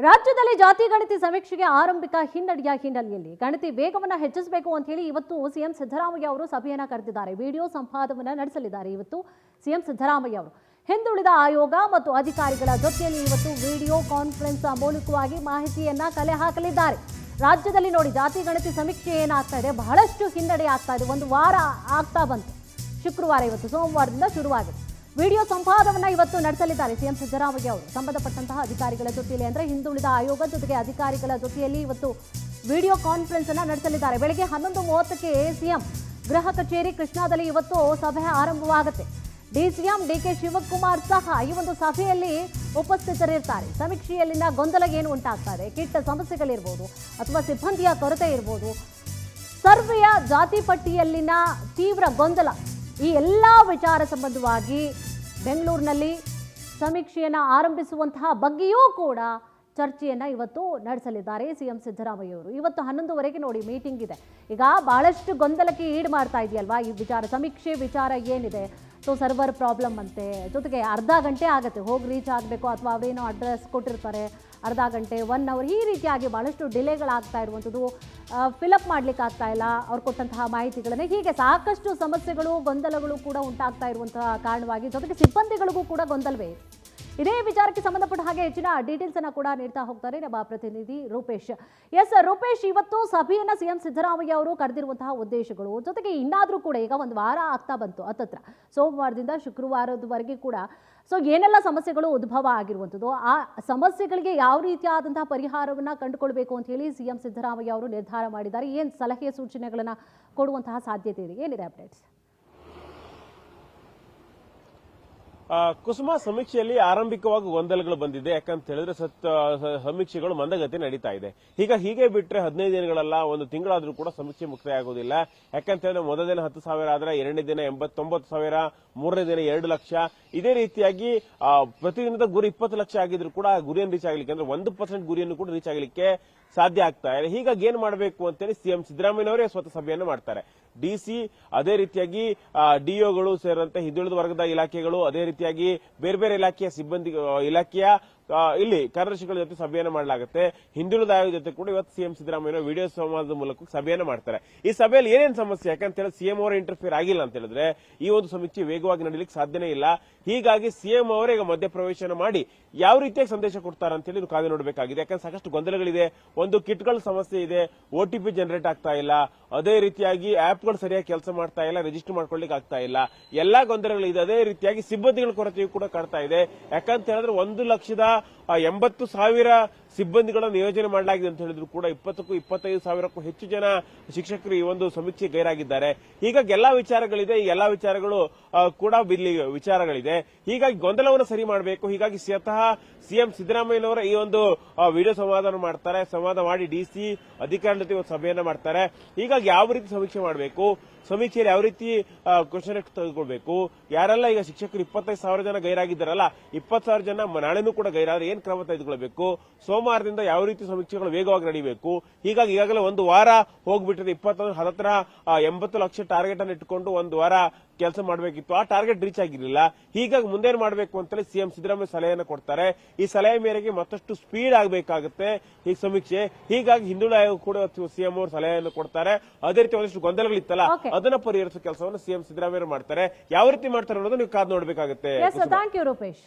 ರಾಜ್ಯದಲ್ಲಿ ಜಾತಿ ಗಣತಿ ಸಮೀಕ್ಷೆಗೆ ಆರಂಭಿಕ ಹಿನ್ನಡೆಯ ಹಿನ್ನೆಲೆಯಲ್ಲಿ ಗಣತಿ ವೇಗವನ್ನು ಹೆಚ್ಚಿಸಬೇಕು ಅಂತ ಹೇಳಿ ಇವತ್ತು ಸಿಎಂ ಸಿದ್ದರಾಮಯ್ಯ ಅವರು ಸಭೆಯನ್ನ ಕರೆದಿದ್ದಾರೆ. ವಿಡಿಯೋ ಸಂವಾದವನ್ನು ನಡೆಸಲಿದ್ದಾರೆ. ಇವತ್ತು ಸಿಎಂ ಸಿದ್ದರಾಮಯ್ಯ ಅವರು ಹಿಂದುಳಿದ ಆಯೋಗ ಮತ್ತು ಅಧಿಕಾರಿಗಳ ಜೊತೆಯಲ್ಲಿ ಇವತ್ತು ವಿಡಿಯೋ ಕಾನ್ಫರೆನ್ಸ್ ಮೂಲಕವಾಗಿ ಮಾಹಿತಿಯನ್ನ ಕಲೆ ಹಾಕಲಿದ್ದಾರೆ. ರಾಜ್ಯದಲ್ಲಿ ನೋಡಿ ಜಾತಿ ಗಣತಿ ಸಮೀಕ್ಷೆ ಏನಾಗ್ತಾ ಇದೆ, ಬಹಳಷ್ಟು ಹಿನ್ನಡೆ ಆಗ್ತಾ ಇದೆ. ಒಂದು ವಾರ ಆಗ್ತಾ ಬಂತು. ಶುಕ್ರವಾರ ಇವತ್ತು ಸೋಮವಾರದಿಂದ ಶುರುವಾಗಿದೆ. ವಿಡಿಯೋ ಸಂವಾದವನ್ನು ಇವತ್ತು ನಡೆಸಲಿದ್ದಾರೆ ಸಿಎಂ ಸಿದ್ದರಾಮಯ್ಯ ಅವರು. ಸಂಬಂಧಪಟ್ಟಂತಹ ಅಧಿಕಾರಿಗಳ ಜೊತೆಯಲ್ಲಿ ಅಂದರೆ ಹಿಂದುಳಿದ ಆಯೋಗ ಜೊತೆಗೆ ಅಧಿಕಾರಿಗಳ ಜೊತೆಯಲ್ಲಿ ಇವತ್ತು ವಿಡಿಯೋ ಕಾನ್ಫರೆನ್ಸ್ ಅನ್ನು ನಡೆಸಲಿದ್ದಾರೆ. ಬೆಳಗ್ಗೆ 11:30ಕ್ಕೆ ಸಿಎಂ ಗೃಹ ಕಚೇರಿ ಕೃಷ್ಣಾದಲ್ಲಿ ಇವತ್ತು ಸಭೆ ಆರಂಭವಾಗುತ್ತೆ. ಡಿಸಿಎಂ ಡಿಕೆ ಶಿವಕುಮಾರ್ ಸಹ ಈ ಒಂದು ಸಭೆಯಲ್ಲಿ ಉಪಸ್ಥಿತರಿರ್ತಾರೆ. ಸಮೀಕ್ಷೆಯಲ್ಲಿನ ಗೊಂದಲ ಏನು ಉಂಟಾಗ್ತಾ ಇದೆ, ಕಿಟ್ಟ ಸಮಸ್ಯೆಗಳಿರ್ಬೋದು ಅಥವಾ ಸಿಬ್ಬಂದಿಯ ಕೊರತೆ ಇರ್ಬೋದು, ಸರ್ವೆಯ ಜಾತಿ ಪಟ್ಟಿಯಲ್ಲಿನ ತೀವ್ರ ಗೊಂದಲ, ಈ ಎಲ್ಲ ವಿಚಾರ ಸಂಬಂಧವಾಗಿ ಬೆಂಗಳೂರಿನಲ್ಲಿ ಸಮೀಕ್ಷೆಯನ್ನು ಆರಂಭಿಸುವಂತಹ ಬಗ್ಗೆಯೂ ಕೂಡ ಚರ್ಚೆಯನ್ನು ಇವತ್ತು ನಡೆಸಲಿದ್ದಾರೆ ಸಿಎಂ ಸಿದ್ದರಾಮಯ್ಯ ಅವರು. ಇವತ್ತು 11:00ವರೆಗೆ ನೋಡಿ ಮೀಟಿಂಗ್ ಇದೆ. ಈಗ ಬಹಳಷ್ಟು ಗೊಂದಲಕ್ಕೆ ಈಡು ಮಾಡ್ತಾ ಇದೆಯಲ್ವಾ ಈ ವಿಚಾರ, ಸಮೀಕ್ಷೆ ವಿಚಾರ ಏನಿದೆ. ಸೊ ಸರ್ವರ್ ಪ್ರಾಬ್ಲಮ್ ಅಂತೆ, ಜೊತೆಗೆ ಅರ್ಧ ಗಂಟೆ ಆಗುತ್ತೆ ಹೋಗಿ ರೀಚ್ ಆಗಬೇಕು, ಅಥವಾ ಅವರೇನೋ ಅಡ್ರೆಸ್ ಕೊಟ್ಟಿರ್ತಾರೆ ಅರ್ಧ ಗಂಟೆ 1 ಅವರ್, ಈ ರೀತಿಯಾಗಿ ಭಾಳಷ್ಟು ಡಿಲೇಗಳಾಗ್ತಾ ಇರುವಂಥದ್ದು. ಫಿಲಪ್ ಮಾಡಲಿಕ್ಕೆ ಆಗ್ತಾ ಇಲ್ಲ ಅವ್ರು ಕೊಟ್ಟಂತಹ ಮಾಹಿತಿಗಳನ್ನೇ. ಹೀಗೆ ಸಾಕಷ್ಟು ಸಮಸ್ಯೆಗಳು ಗೊಂದಲಗಳು ಕೂಡ ಉಂಟಾಗ್ತಾ ಇರುವಂತಹ ಕಾರಣವಾಗಿ ಜೊತೆಗೆ ಸಿಬ್ಬಂದಿಗಳಿಗೂ ಕೂಡ ಗೊಂದಲವೇ. ಇದೇ ವಿಚಾರಕ್ಕೆ ಸಂಬಂಧಪಟ್ಟ ಹಾಗೆ ಹೆಚ್ಚಿನ ಡೀಟೇಲ್ಸ್ ಅನ್ನು ಕೂಡ ನೀಡ್ತಾ ಹೋಗ್ತಾರೆ ನಮ್ಮ ಪ್ರತಿನಿಧಿ ರೂಪೇಶ್. ಎಸ್ ರೂಪೇಶ್, ಇವತ್ತು ಸಭೆಯನ್ನು ಸಿಎಂ ಸಿದ್ದರಾಮಯ್ಯ ಅವರು ಕರೆದಿರುವಂತಹ ಉದ್ದೇಶಗಳು, ಜೊತೆಗೆ ಇನ್ನಾದರೂ ಕೂಡ ಈಗ ಒಂದು ವಾರ ಆಗ್ತಾ ಬಂತು ಹತ್ತತ್ರ, ಸೋಮವಾರದಿಂದ ಶುಕ್ರವಾರದವರೆಗೆ ಕೂಡ ಸೊ ಏನೆಲ್ಲ ಸಮಸ್ಯೆಗಳು ಉದ್ಭವ ಆಗಿರುವಂಥದ್ದು, ಆ ಸಮಸ್ಯೆಗಳಿಗೆ ಯಾವ ರೀತಿಯಾದಂತಹ ಪರಿಹಾರವನ್ನು ಕಂಡುಕೊಳ್ಬೇಕು ಅಂತ ಹೇಳಿ ಸಿಎಂ ಸಿದ್ದರಾಮಯ್ಯ ಅವರು ನಿರ್ಧಾರ ಮಾಡಿದ್ದಾರೆ. ಏನು ಸಲಹೆ ಸೂಚನೆಗಳನ್ನು ಕೊಡುವಂತಹ ಸಾಧ್ಯತೆ ಇದೆ, ಏನಿದೆ ಅಪ್ಡೇಟ್ಸ್? ಕುಸುಮ, ಸಮೀಕ್ಷೆಯಲ್ಲಿ ಆರಂಭಿಕವಾಗಿ ಗೊಂದಲಗಳು ಬಂದಿದೆ. ಯಾಕಂತ ಹೇಳಿದ್ರೆ ಸಮೀಕ್ಷೆಗಳು ಮಂದಗತಿ ನಡೀತಾ ಇದೆ. ಹೀಗೆ ಬಿಟ್ರೆ 15 ದಿನಗಳಲ್ಲ, ಒಂದು ತಿಂಗಳಾದ್ರೂ ಕೂಡ ಸಮೀಕ್ಷೆ ಮುಕ್ತಾಯ ಆಗೋದಿಲ್ಲ. ಯಾಕಂತ ಹೇಳಿದ್ರೆ ಮೊದಲ ದಿನ 10,000 ಆದ್ರೆ, ಎರಡನೇ ದಿನ 89,000, ಮೂರನೇ ದಿನ 2 ಲಕ್ಷ. ಇದೇ ರೀತಿಯಾಗಿ ಪ್ರತಿದಿನದ ಗುರಿ 20 ಲಕ್ಷ ಆಗಿದ್ರು ಕೂಡ ಗುರಿಯನ್ನು ರೀಚ್ ಆಗಲಿಕ್ಕೆ, ಅಂದ್ರೆ 1% ಗುರಿಯನ್ನು ಕೂಡ ರೀಚ್ ಆಗಲಿಕ್ಕೆ ಸಾಧ್ಯ ಆಗ್ತಾ ಇದೆ. ಹೀಗಾಗಿ ಏನ್ ಮಾಡಬೇಕು ಅಂತೇಳಿ ಸಿಎಂ ಸಿದ್ದರಾಮಯ್ಯನವರೇ ಸ್ವತಃ ಸಭೆಯನ್ನು ಮಾಡ್ತಾರೆ. ಡಿಸಿ, ಅದೇ ರೀತಿಯಾಗಿ ಡಿಒಗಳು ಸೇರಿದಂತೆ ಹಿಂದುಳಿದ ವರ್ಗದ ಇಲಾಖೆಗಳು, ಅದೇ ರೀತಿಯಾಗಿ ಬೇರೆ ಬೇರೆ ಇಲಾಖೆಯ ಸಿಬ್ಬಂದಿ ಇಲಾಖೆಯ ಇಲ್ಲಿ ಕಾರ್ಯದರ್ಶಿಗಳ ಜೊತೆ ಸಭೆಯನ್ನು ಮಾಡಲಾಗುತ್ತೆ. ಹಿಂದುಳಿದ ಆಯೋಗ ಜೊತೆ ಕೂಡ ಇವತ್ತು ಸಿಎಂ ಸಿದ್ದರಾಮಯ್ಯ ವಿಡಿಯೋ ಸಂವಾದದ ಮೂಲಕ ಸಭೆಯನ್ನು ಮಾಡ್ತಾರೆ. ಈ ಸಭೆಯಲ್ಲಿ ಏನೇನು ಸಮಸ್ಯೆ, ಯಾಕಂತ ಹೇಳಿ ಸಿಎಂ ಅವರ ಇಂಟರ್ಫಿಯರ್ ಆಗಿಲ್ಲ ಅಂತ ಹೇಳಿದ್ರೆ ಈ ಒಂದು ಸಮೀಕ್ಷೆ ವೇಗವಾಗಿ ನಡೀಲಿಕ್ಕೆ ಸಾಧ್ಯನೇ ಇಲ್ಲ. ಹೀಗಾಗಿ ಸಿಎಂ ಅವರೇ ಈಗ ಮಧ್ಯಪ್ರವೇಶನ ಮಾಡಿ ಯಾವ ರೀತಿಯಾಗಿ ಸಂದೇಶ ಕೊಡ್ತಾರೆ ಅಂತ ಹೇಳಿ ಕಾದು ನೋಡಬೇಕಾಗಿದೆ. ಯಾಕಂದ್ರೆ ಸಾಕಷ್ಟು ಗೊಂದಲಗಳಿದೆ. ಒಂದು ಕಿಟ್ಗಳ ಸಮಸ್ಯೆ ಇದೆ, OTP ಜನರೇಟ್ ಆಗ್ತಾ ಇಲ್ಲ, ಅದೇ ರೀತಿಯಾಗಿ ಆಪ್ಗಳು ಸರಿಯಾಗಿ ಕೆಲಸ ಮಾಡ್ತಾ ಇಲ್ಲ, ರಿಜಿಸ್ಟರ್ ಮಾಡ್ಕೊಳ್ಳಿಕ್ಕೆ ಆಗ್ತಾ ಇಲ್ಲ, ಎಲ್ಲಾ ಗೊಂದಲಗಳಿದೆ. ಅದೇ ರೀತಿಯಾಗಿ ಸಿಬ್ಬಂದಿಗಳ ಕೊರತೆಯೂ ಕೂಡ ಕಾಡ್ತಾ ಇದೆ. ಯಾಕಂತ ಹೇಳಿದ್ರೆ 1,80,000 ಸಿಬ್ಬಂದಿಗಳನ್ನು ನಿಯೋಜನೆ ಮಾಡಲಾಗಿದೆ ಅಂತ ಹೇಳಿದ್ರು ಕೂಡ 20ಕ್ಕೂ 25,000ಕ್ಕೂ ಹೆಚ್ಚು ಜನ ಶಿಕ್ಷಕರು ಈ ಒಂದು ಸಮೀಕ್ಷೆ ಗೈರಾಗಿದ್ದಾರೆ. ಹೀಗಾಗಿ ಎಲ್ಲಾ ವಿಚಾರಗಳಿದೆ. ಈ ಎಲ್ಲಾ ವಿಚಾರಗಳು ಕೂಡ ಇಲ್ಲಿ ವಿಚಾರಗಳಿದೆ. ಹೀಗಾಗಿ ಗೊಂದಲವನ್ನು ಸರಿ ಮಾಡಬೇಕು. ಹೀಗಾಗಿ ಸ್ವತಃ ಸಿಎಂ ಸಿದ್ದರಾಮಯ್ಯನವರ ಈ ಒಂದು ವಿಡಿಯೋ ಸಂವಾದ ಮಾಡ್ತಾರೆ. ಸಂವಾದ ಮಾಡಿ ಡಿಸಿ ಅಧಿಕಾರಿಗಳ ಜೊತೆ ಸಭೆಯನ್ನ ಮಾಡ್ತಾರೆ. ಹೀಗಾಗಿ ಯಾವ ರೀತಿ ಸಮೀಕ್ಷೆ ಮಾಡಬೇಕು, ಸಮೀಕ್ಷೆಯಲ್ಲಿ ಯಾವ ರೀತಿ ಕ್ವಶನ್ ತೆಗೆದುಕೊಳ್ಬೇಕು, ಯಾರೆಲ್ಲ ಈಗ ಶಿಕ್ಷಕರು 25,000 ಜನ ಗೈರಾಗಿದ್ದಾರಲ್ಲ, 20,000 ಜನ ನಾಳೆನೂ ಕೂಡ ಗೈರಾದ್ರೆ ಏನ್ ಕ್ರಮ ತೆಗೆದುಕೊಳ್ಬೇಕು, ಸೋಮವಾರದಿಂದ ಯಾವ ರೀತಿ ಸಮೀಕ್ಷೆಗಳು ವೇಗವಾಗಿ ನಡೀಬೇಕು. ಹೀಗಾಗಿ ಈಗಾಗಲೇ ಒಂದು ವಾರ ಹೋಗ್ಬಿಟ್ಟಿದೆ. 80 ಲಕ್ಷ ಟಾರ್ಗೆಟ್ ಅನ್ನು ಇಟ್ಟುಕೊಂಡು ಒಂದು ವಾರ ಕೆಲಸ ಮಾಡಬೇಕಿತ್ತು. ಆ ಟಾರ್ಗೆಟ್ ರೀಚ್ ಆಗಿರಲಿಲ್ಲ. ಹೀಗಾಗಿ ಮುಂದೇನು ಮಾಡಬೇಕು ಅಂತೇಳಿ ಸಿಎಂ ಸಿದ್ದರಾಮಯ್ಯ ಸಲಹೆಯನ್ನು ಕೊಡ್ತಾರೆ. ಈ ಸಲಹೆ ಮೇರೆಗೆ ಮತ್ತಷ್ಟು ಸ್ಪೀಡ್ ಆಗಬೇಕಾಗುತ್ತೆ ಈ ಸಮೀಕ್ಷೆ. ಹೀಗಾಗಿ ಹಿಂದುಳಿದ ಆಯೋಗ ಕೂಡ ಸಿಎಂ ಅವರು ಸಲಹೆಯನ್ನು ಕೊಡ್ತಾರೆ. ಅದೇ ರೀತಿ ಒಂದಷ್ಟು ಗೊಂದಲಗಳಿತ್ತಲ್ಲ, ಅದನ್ನ ಪರಿಹರಿಸುವ ಕೆಲಸವನ್ನು ಸಿಎಂ ಸಿದ್ದರಾಮಯ್ಯ ಮಾಡ್ತಾರೆ. ಯಾವ ರೀತಿ ಮಾಡ್ತಾರೆ ಅನ್ನೋದು ನೀವು ಕಾದು ನೋಡಬೇಕಾಗುತ್ತೆ. Thank you Rupesh.